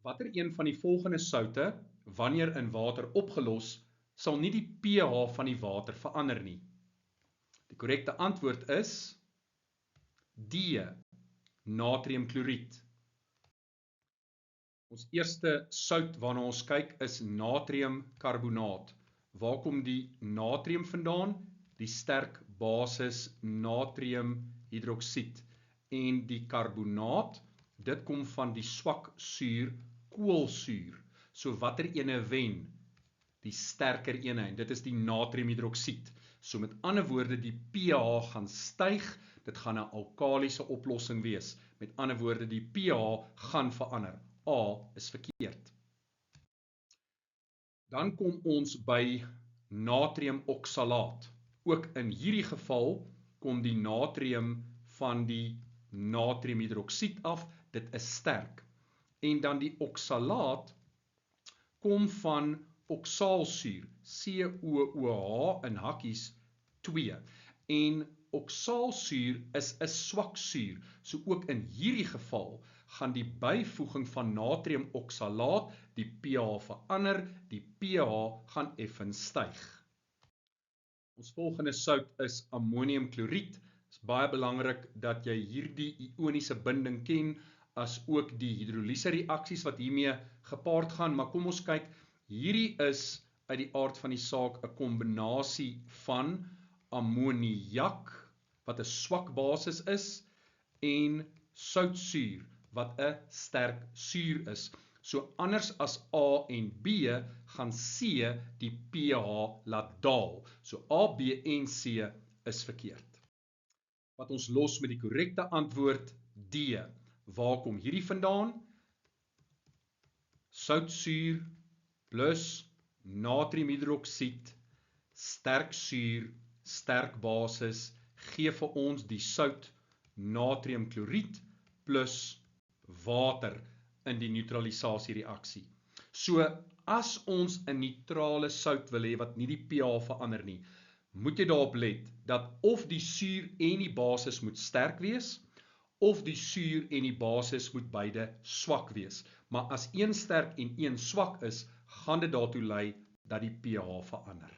Watter een van die volgende soute, wanneer in water opgelos, sal nie die pH van die water verander nie? Die korrekte antwoord is D, natriumkloried. Ons eerste sout waarna ons kyk is natriumkarbonaat. Waar kom die natrium vandaan? Die sterk basis natriumhidroksied. En die karbonaat, dit kom van die swak suur koolsuur. So watter ene wen? Die sterker ene, en dit is die natriumhidroksied. So met ander woorde, die pH gaan styg, dit gaan 'n alkaliese oplossing wees. Met ander woorde, die pH gaan verander. A is verkeerd. Dan kom ons by natriumoksalaat. Ook in hierdie geval kom die natrium van die natriumhidroksied af, dit is sterk. En dan die oksalaat kom van oksaalsuur, COOH in hakkies 2. En oksaalsuur is 'n swak suur, so ook in hierdie geval gaan die byvoeging van natriumoksalaat die pH verander, die pH gaan effens styg. Ons volgende sout is ammoniumkloried. Dit is baie belangrik dat jy hierdie ioniese binding ken, as ook die hidroliese reaksies wat hiermee gepaard gaan, maar kom ons kyk, hierdie is uit die aard van die saak 'n kombinasie van ammoniak, wat 'n swak basis is, en soutsuur, wat 'n sterk suur is. So anders as A en B, gaan C die pH laat daal. So A, B en C is verkeerd. Wat ons los met die korrekte antwoord D. Waar kom hierdie vandaan? Soutsuur plus natriumhidroksied, sterk suur, sterk basis, gee vir ons die sout natriumkloried plus water in die neutralisasie reaksie. So as ons 'n neutrale sout wil hê wat nie die pH verander nie, moet jy daarop let dat of die suur en die basis moet sterk wees, of die suur en die basis moet beide swak wees. Maar as een sterk en een swak is, gaan dit daartoe lei dat die pH verander.